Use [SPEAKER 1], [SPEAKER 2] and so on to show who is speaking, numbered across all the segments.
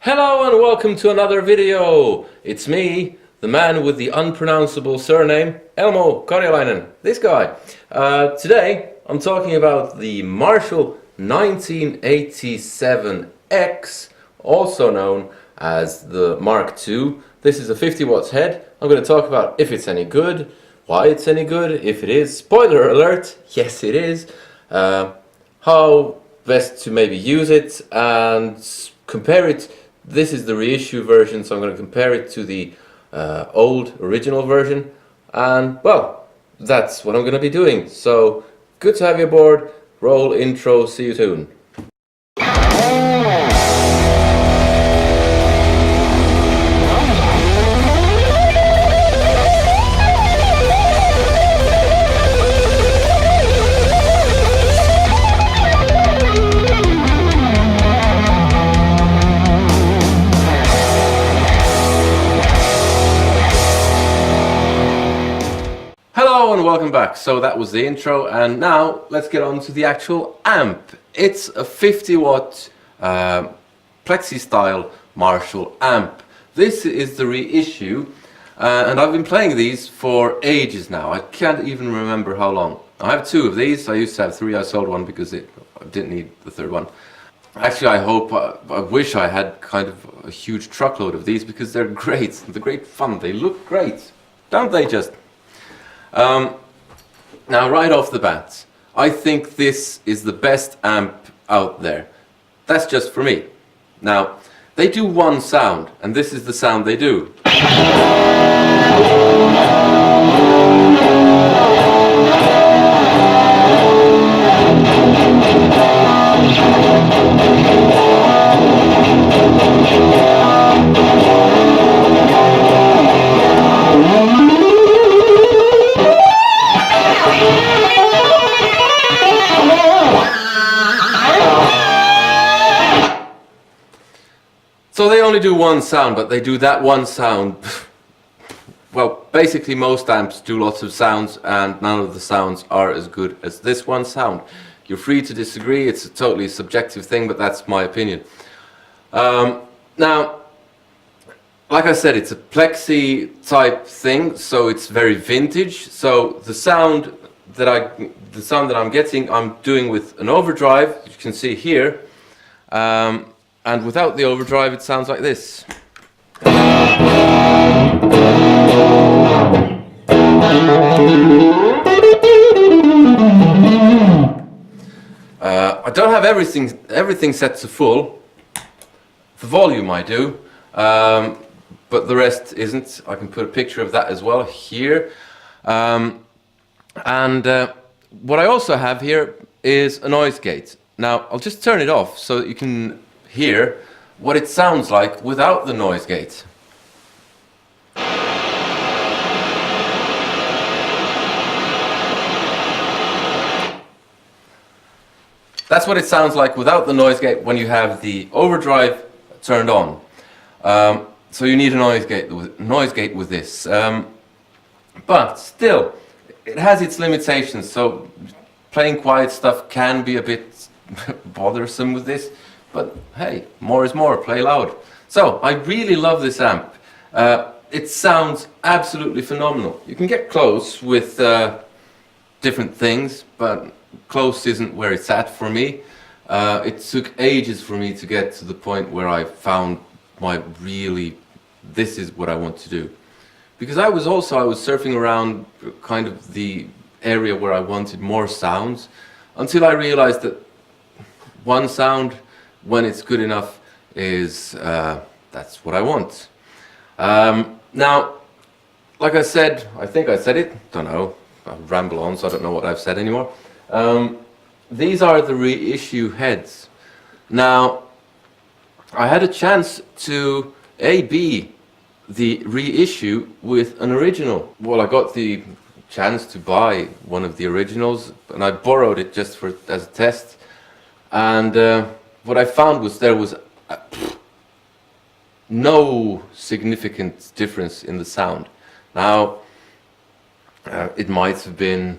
[SPEAKER 1] Hello and welcome to another video. It's me, the man with the unpronounceable surname, Elmo Karjalainen, this guy. Today I'm talking about the Marshall 1987X, also known as the Mark II. This is a 50 watts head. I'm going to talk about if it's any good, why it's any good, if it is, spoiler alert, yes it is, how best to maybe use it and compare it. This is the reissue version, so I'm going to compare it to the old original version, and well, that's what I'm going to be doing. So good to have you aboard. Roll intro, see you soon. Hello and welcome back. So that was the intro, and now let's get on to the actual amp. It's a 50 watt Plexi style Marshall amp. This is the reissue, and I've been playing these for ages now. I can't even remember how long. I have two of these. I used to have three. I sold one because I didn't need the third one. Actually, I wish I had kind of a huge truckload of these because they're great. They're great fun. They look great, don't they just? Now right off the bat, I think this is the best amp out there. That's just for me. Now, they do one sound, and this is the sound they do. So they only do one sound, but they do that one sound. Well, basically most amps do lots of sounds, and none of the sounds are as good as this one sound. You're free to disagree, it's a totally subjective thing, but that's my opinion. Now, like I said, it's a Plexi type thing, so it's very vintage. So the sound that I'm getting, I'm doing with an overdrive, you can see here. And without the overdrive, it sounds like this. I don't have everything set to full. The volume I do, but the rest isn't. I can put a picture of that as well here. What I also have here is a noise gate. Now I'll just turn it off so that you can hear what it sounds like without the noise gate. That's what it sounds like without the noise gate when you have the overdrive turned on. So you need a noise gate with this. But still, it has its limitations. So playing quiet stuff can be a bit bothersome with this. But hey, more is more, play loud. So, I really love this amp. It sounds absolutely phenomenal. You can get close with different things, but close isn't where it's at for me. It took ages for me to get to the point where I found this is what I want to do. Because I was surfing around kind of the area where I wanted more sounds, until I realized that one sound, when it's good enough, is that's what I want. Now, like I said, I think I said it, don't know, I ramble on so I don't know what I've said anymore. These are the reissue heads. Now, I had a chance to A/B the reissue with an original. Well, I got the chance to buy one of the originals, and I borrowed it just as a test. And what I found was there was no significant difference in the sound. Now, it might have been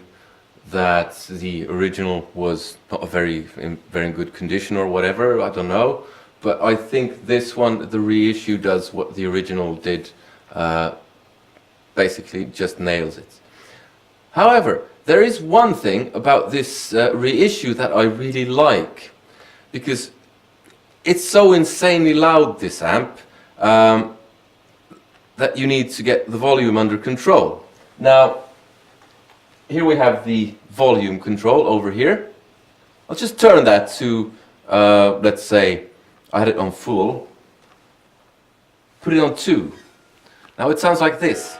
[SPEAKER 1] that the original was not in very good condition or whatever, I don't know. but I think this one, the reissue, does what the original did. Basically just nails it. However, there is one thing about this reissue that I really like, because it's so insanely loud, this amp, that you need to get the volume under control. Now, here we have the volume control over here. I'll just turn that to, let's say, I had it on full. Put it on 2. Now it sounds like this.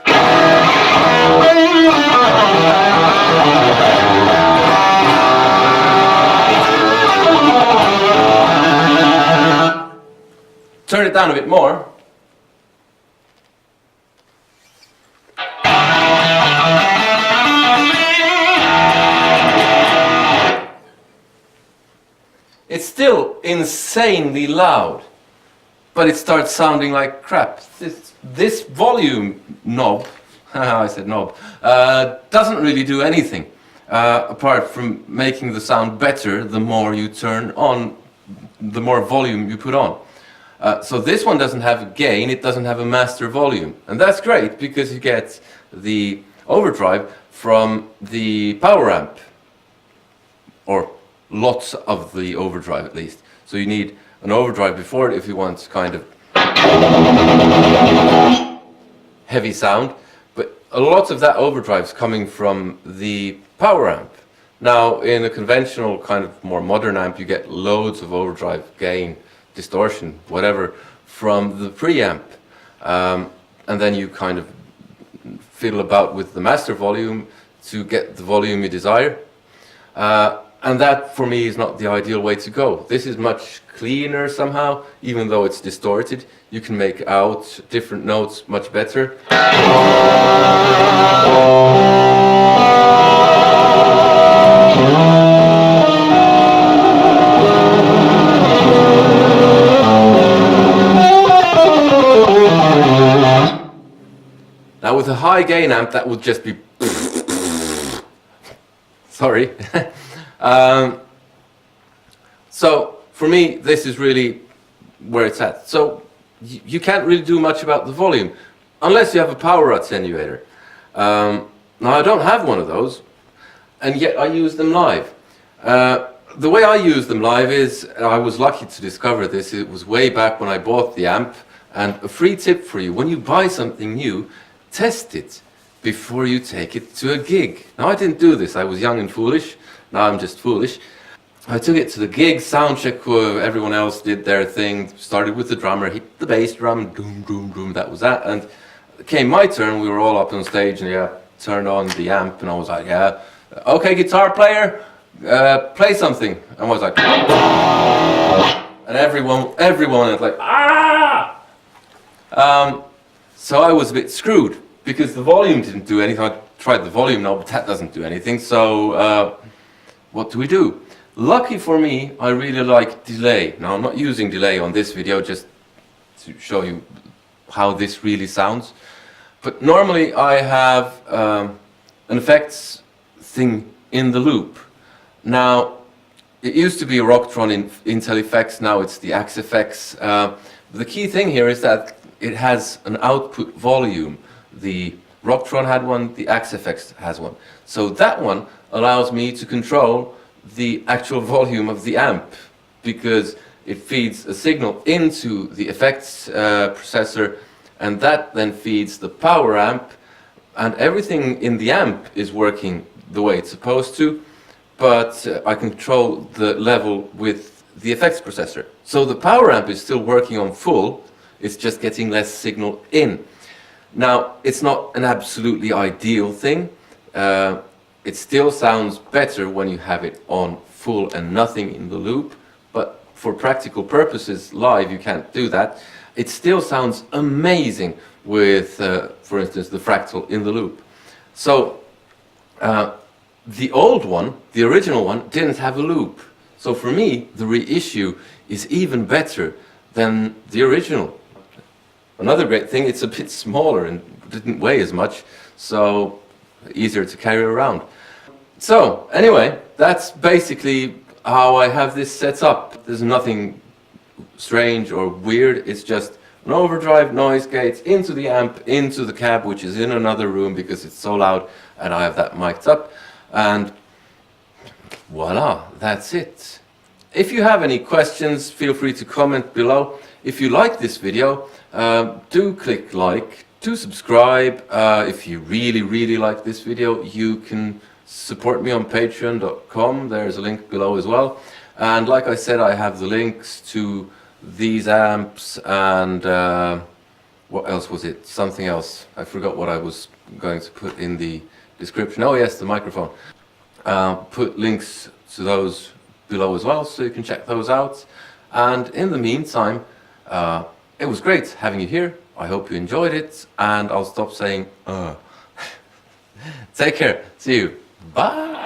[SPEAKER 1] Turn it down a bit more. It's still insanely loud, but it starts sounding like crap. This volume knob, I said knob, doesn't really do anything apart from making the sound better the more you turn on, the more volume you put on. So this one doesn't have a gain, it doesn't have a master volume. And that's great because you get the overdrive from the power amp, or lots of the overdrive at least. So you need an overdrive before it if you want kind of heavy sound, but a lot of that overdrive is coming from the power amp. Now in a conventional kind of more modern amp you get loads of overdrive, gain, distortion, whatever, from the preamp, and then you kind of fiddle about with the master volume to get the volume you desire. And that, for me, is not the ideal way to go. This is much cleaner somehow, even though it's distorted. You can make out different notes much better. Now with a high gain amp, that would just be... Sorry. So for me, this is really where it's at. So you can't really do much about the volume unless you have a power attenuator. Now I don't have one of those, and yet I use them live. The way I use them live is, I was lucky to discover this, it was way back when I bought the amp, and a free tip for you: when you buy something new, test it before you take it to a gig. Now I didn't do this, I was young and foolish. Now I'm just foolish. I took it to the gig, sound check, everyone else did their thing, started with the drummer, hit the bass drum, doom, doom, doom, that was that. And it came my turn, we were all up on stage, and yeah, turned on the amp, and I was like, yeah, okay, guitar player, play something. And I was like, and everyone was like, ah! So I was a bit screwed, because the volume didn't do anything. I tried the volume knob, but that doesn't do anything, so what do we do? Lucky for me, I really like delay. Now I'm not using delay on this video, just to show you how this really sounds. But normally I have an effects thing in the loop. Now, it used to be a Rocktron in Intel Effects, now it's the Axe Effects. The key thing here is that it has an output volume. The Rocktron had one, the Axe Effects has one. So that one allows me to control the actual volume of the amp, because it feeds a signal into the effects processor, and that then feeds the power amp, and everything in the amp is working the way it's supposed to, but I control the level with the effects processor. So the power amp is still working on full, it's just getting less signal in. Now, it's not an absolutely ideal thing. It still sounds better when you have it on full and nothing in the loop, but for practical purposes, live, you can't do that. It still sounds amazing with, for instance, the fractal in the loop. So, the old one, the original one, didn't have a loop. So for me, the reissue is even better than the original. Another great thing, it's a bit smaller and didn't weigh as much, so easier to carry around. So anyway, that's basically how I have this set up. There's nothing strange or weird. It's just an overdrive, noise gates into the amp, into the cab, which is in another room because it's so loud, and I have that mic'd up, and voila, that's it. If you have any questions, feel free to comment below. If you like this video, do click like, do subscribe. If you really like this video, you can support me on patreon.com. There's a link below as well. And like I said, I have the links to these amps and what else was it? Something else. I forgot what I was going to put in the description. Oh yes, the microphone. Put links to those below as well, so you can check those out. And in the meantime, it was great having you here. I hope you enjoyed it, and I'll stop saying Take care. See you. Bye.